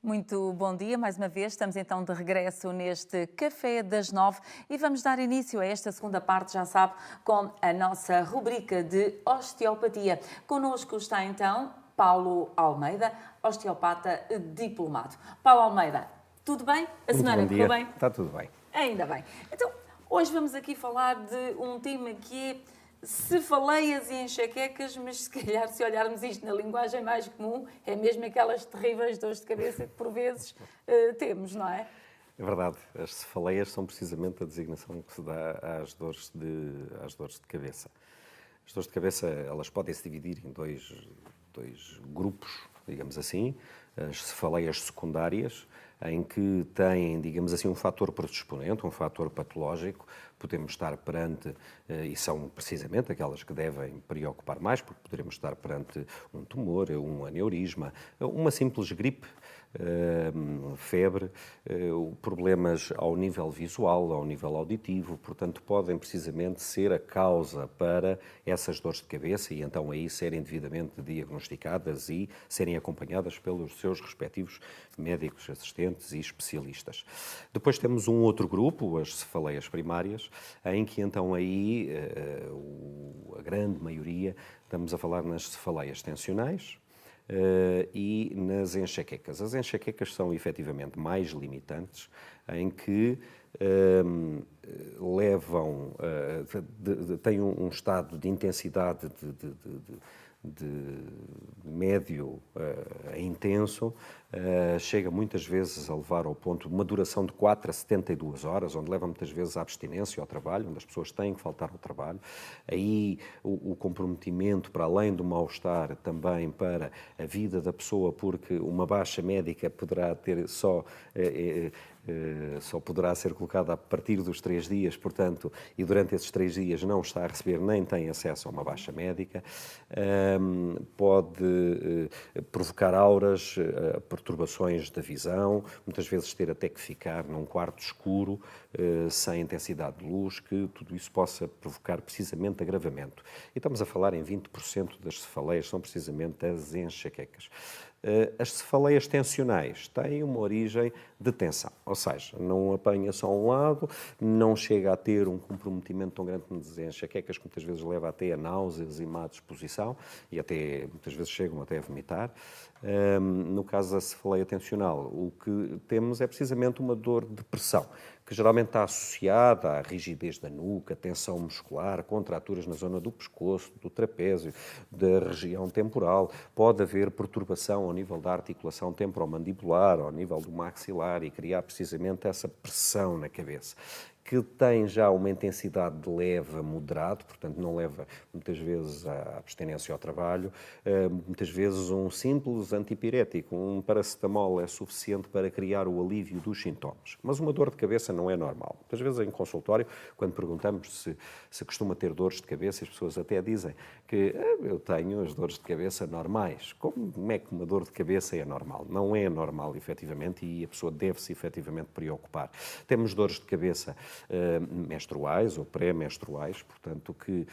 Muito bom dia, mais uma vez. Estamos então de regresso neste Café das 9 e vamos dar início a esta segunda parte, já sabe, com a nossa rubrica de osteopatia. Connosco está então Paulo Almeida, osteopata diplomado. Paulo Almeida, tudo bem? A Muito semana bom correu dia, bem? está tudo bem. Ainda bem. Então, hoje vamos aqui falar de um tema que é cefaleias e enxaquecas, mas se calhar se olharmos isto na linguagem mais comum, é mesmo aquelas terríveis dores de cabeça que por vezes temos, não é? É verdade, as cefaleias são precisamente a designação que se dá às dores de cabeça. As dores de cabeça, elas podem se dividir em dois grupos, digamos assim. As cefaleias secundárias, em que têm, digamos assim, um fator predisponente, um fator patológico. Podemos estar perante, e são precisamente aquelas que devem preocupar mais, porque poderemos estar perante um tumor, um aneurisma, uma simples gripe, febre, problemas ao nível visual, ao nível auditivo, portanto, podem precisamente ser a causa para essas dores de cabeça e então aí serem devidamente diagnosticadas e serem acompanhadas pelos seus respectivos médicos assistentes e especialistas. Depois temos um outro grupo, as cefaleias primárias, em que então aí a grande maioria estamos a falar nas cefaleias tensionais, e nas enxaquecas. As enxaquecas são efetivamente mais limitantes, em que têm um estado de intensidade de médio a intenso, chega muitas vezes a levar ao ponto de uma duração de 4 a 72 horas, onde leva muitas vezes à abstinência ao trabalho, onde as pessoas têm que faltar ao trabalho. Aí o comprometimento, para além do mal-estar, também para a vida da pessoa, porque uma baixa médica poderá ter só poderá ser colocada a partir dos 3 dias, portanto, e durante esses 3 dias não está a receber nem tem acesso a uma baixa médica. Pode provocar auras, perturbações da visão, muitas vezes ter até que ficar num quarto escuro, sem intensidade de luz, que tudo isso possa provocar precisamente agravamento. E estamos a falar em 20% das cefaleias, são precisamente as enxaquecas. As cefaleias tensionais têm uma origem de tensão, ou seja, não apanha só um lado, não chega a ter um comprometimento tão grande como as enxaquecas, que muitas vezes leva até a náuseas e má disposição, e até muitas vezes chegam até a vomitar. No caso da cefaleia tensional, o que temos é precisamente uma dor de pressão, que geralmente está associada à rigidez da nuca, tensão muscular, contraturas na zona do pescoço, do trapézio, da região temporal. Pode haver perturbação ao nível da articulação temporomandibular, ao nível do maxilar e criar precisamente essa pressão na cabeça, que tem já uma intensidade de leve a moderado, portanto não leva muitas vezes à abstinência ao trabalho, muitas vezes um simples antipirético, um paracetamol é suficiente para criar o alívio dos sintomas. Mas uma dor de cabeça não é normal. Muitas vezes em consultório, quando perguntamos se costuma ter dores de cabeça, as pessoas até dizem que eu tenho as dores de cabeça normais. Como é que uma dor de cabeça é normal? Não é normal, efetivamente, e a pessoa deve-se efetivamente preocupar. Temos dores de cabeça menstruais ou pré-menstruais, portanto, que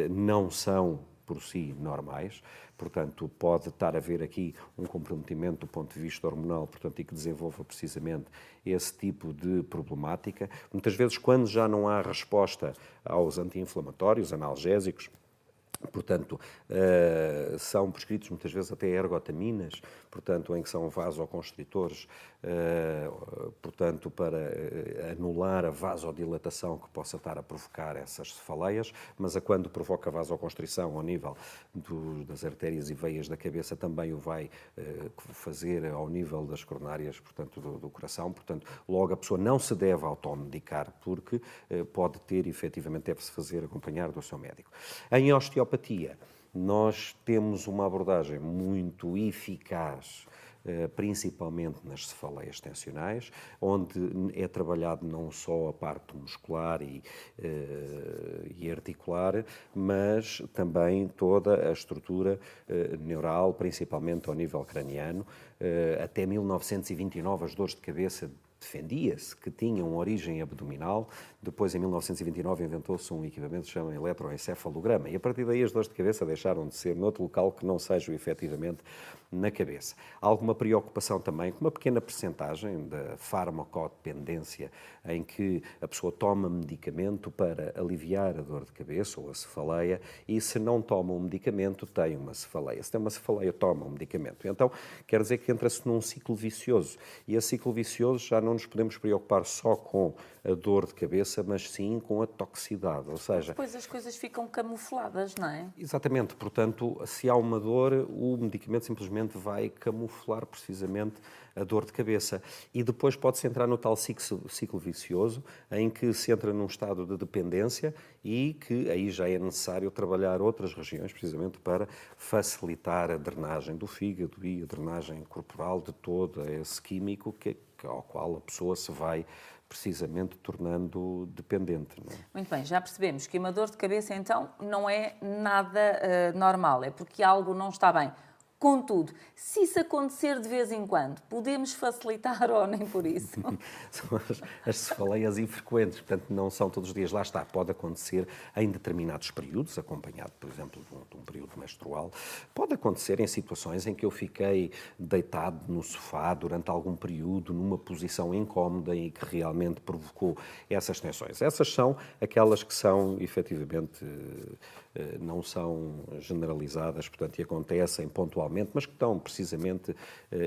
não são por si normais, portanto, pode estar a haver aqui um comprometimento do ponto de vista hormonal, portanto, e que desenvolva precisamente esse tipo de problemática. Muitas vezes, quando já não há resposta aos anti-inflamatórios, analgésicos, portanto, são prescritos muitas vezes até ergotaminas, portanto, em que são vasoconstritores, portanto, para anular a vasodilatação que possa estar a provocar essas cefaleias, mas quando provoca vasoconstrição ao nível das artérias e veias da cabeça, também o vai fazer ao nível das coronárias, portanto, do coração. Portanto, logo a pessoa não se deve automedicar, porque pode ter, efetivamente, deve-se fazer acompanhar do seu médico. Em osteopatia, nós temos uma abordagem muito eficaz, principalmente nas cefaleias tensionais, onde é trabalhado não só a parte muscular e articular, mas também toda a estrutura neural, principalmente ao nível craniano. Até 1929 as dores de cabeça defendia-se que tinham origem abdominal. Depois, em 1929, inventou-se um equipamento que se chama eletroencefalograma, e a partir daí as dores de cabeça deixaram de ser noutro local que não seja efetivamente na cabeça. Há alguma preocupação também com uma pequena percentagem da farmacodependência, em que a pessoa toma medicamento para aliviar a dor de cabeça ou a cefaleia, e se não toma um medicamento, tem uma cefaleia. Se tem uma cefaleia, toma um medicamento. Então, quer dizer que entra-se num ciclo vicioso. E esse ciclo vicioso já não nos podemos preocupar só com a dor de cabeça, mas sim com a toxicidade, ou seja... Depois as coisas ficam camufladas, não é? Exatamente, portanto, se há uma dor, o medicamento simplesmente vai camuflar precisamente a dor de cabeça. E depois pode-se entrar no tal ciclo vicioso, em que se entra num estado de dependência e que aí já é necessário trabalhar outras regiões, precisamente para facilitar a drenagem do fígado e a drenagem corporal de todo esse químico ao qual a pessoa se vai precisamente tornando dependente. Não é? Muito bem, já percebemos que uma dor de cabeça, então, não é nada normal, é porque algo não está bem. Contudo, se isso acontecer de vez em quando, podemos facilitar ou nem por isso? São as cefaleias infrequentes, portanto, não são todos os dias. Lá está, pode acontecer em determinados períodos, acompanhado, por exemplo, de um período menstrual. Pode acontecer em situações em que eu fiquei deitado no sofá durante algum período, numa posição incómoda e que realmente provocou essas tensões. Essas são aquelas que são, efetivamente, não são generalizadas, portanto, e acontecem pontualmente, mas que estão precisamente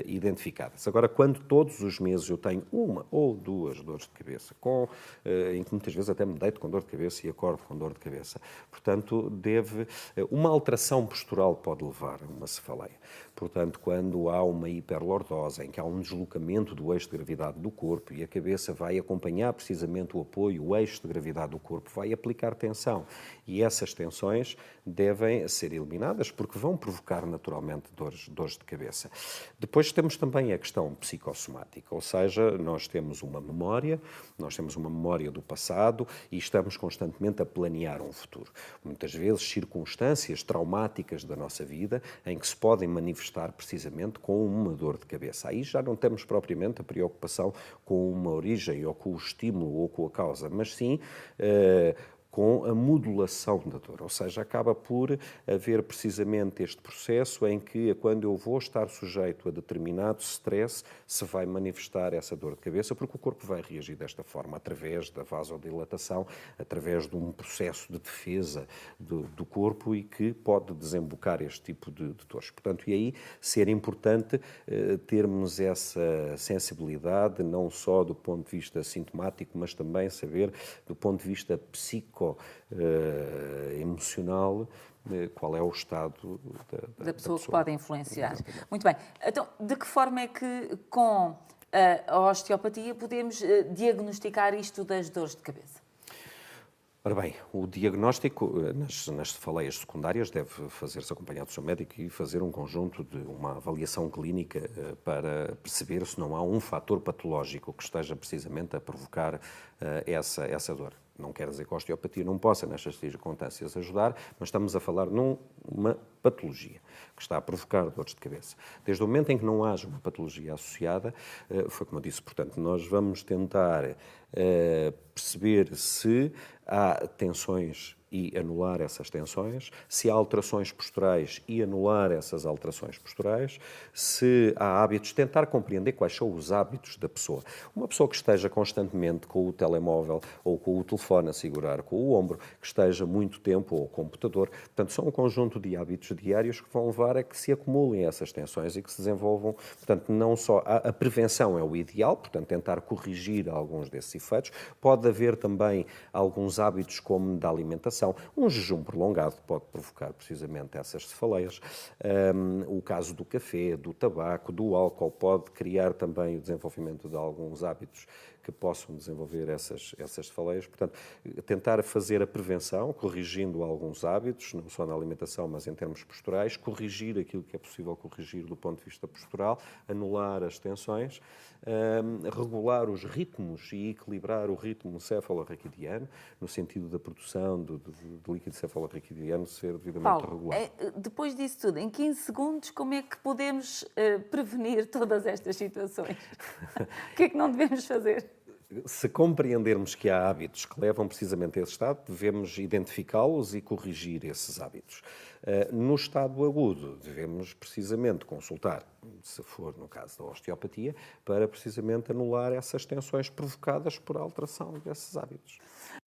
identificadas. Agora, quando todos os meses eu tenho uma ou duas dores de cabeça, em que muitas vezes até me deito com dor de cabeça e acordo com dor de cabeça, portanto, uma alteração postural pode levar a uma cefaleia. Portanto, quando há uma hiperlordose, em que há um deslocamento do eixo de gravidade do corpo e a cabeça vai acompanhar precisamente o apoio, o eixo de gravidade do corpo vai aplicar tensão. E essas tensões devem ser eliminadas porque vão provocar naturalmente dores de cabeça. Depois temos também a questão psicossomática, ou seja, nós temos uma memória do passado e estamos constantemente a planear um futuro. Muitas vezes circunstâncias traumáticas da nossa vida em que se podem manifestar precisamente com uma dor de cabeça. Aí já não temos propriamente a preocupação com uma origem ou com o estímulo ou com a causa, mas sim com a modulação da dor, ou seja, acaba por haver precisamente este processo em que, quando eu vou estar sujeito a determinado stress, se vai manifestar essa dor de cabeça, porque o corpo vai reagir desta forma, através da vasodilatação, através de um processo de defesa do corpo e que pode desembocar este tipo de dores. Portanto, e aí ser importante termos essa sensibilidade, não só do ponto de vista sintomático, mas também saber do ponto de vista emocional, qual é o estado da pessoa que pode influenciar. Exatamente. Muito bem. Então, de que forma é que com a osteopatia podemos diagnosticar isto das dores de cabeça? Ora bem, o diagnóstico nas cefaleias secundárias deve fazer-se acompanhado do seu médico e fazer um conjunto de uma avaliação clínica para perceber se não há um fator patológico que esteja precisamente a provocar essa dor. Não quer dizer que a osteopatia não possa, nestas circunstâncias, ajudar, mas estamos a falar numa patologia que está a provocar dores de cabeça. Desde o momento em que não haja uma patologia associada, foi como eu disse, portanto, nós vamos tentar perceber se há tensões e anular essas tensões, se há alterações posturais e anular essas alterações posturais, se há hábitos, tentar compreender quais são os hábitos da pessoa. Uma pessoa que esteja constantemente com o telemóvel ou com o telefone a segurar com o ombro, que esteja muito tempo ou computador, portanto, são um conjunto de hábitos diários que vão levar a que se acumulem essas tensões e que se desenvolvam, portanto, não só a prevenção é o ideal, portanto, tentar corrigir alguns desses efeitos, pode haver também alguns hábitos como da alimentação. Um jejum prolongado pode provocar precisamente essas cefaleias. O caso do café, do tabaco, do álcool pode criar também o desenvolvimento de alguns hábitos que possam desenvolver essas cefaleias. Portanto, tentar fazer a prevenção, corrigindo alguns hábitos, não só na alimentação, mas em termos posturais, corrigir aquilo que é possível corrigir do ponto de vista postural, anular as tensões, regular os ritmos e equilibrar o ritmo cefalorraquidiano, no sentido da produção do líquido cefalorraquidiano ser devidamente regular. Depois disso tudo, em 15 segundos, como é que podemos prevenir todas estas situações? O que é que não devemos fazer? Se compreendermos que há hábitos que levam precisamente a esse estado, devemos identificá-los e corrigir esses hábitos. No estado agudo, devemos precisamente consultar, se for no caso da osteopatia, para precisamente anular essas tensões provocadas por alteração desses hábitos.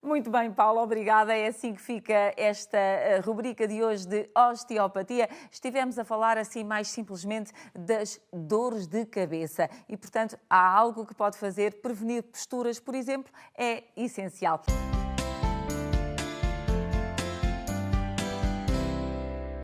Muito bem, Paulo, obrigada. É assim que fica esta rubrica de hoje de osteopatia. Estivemos a falar assim mais simplesmente das dores de cabeça e, portanto, há algo que pode fazer. Prevenir posturas, por exemplo, é essencial.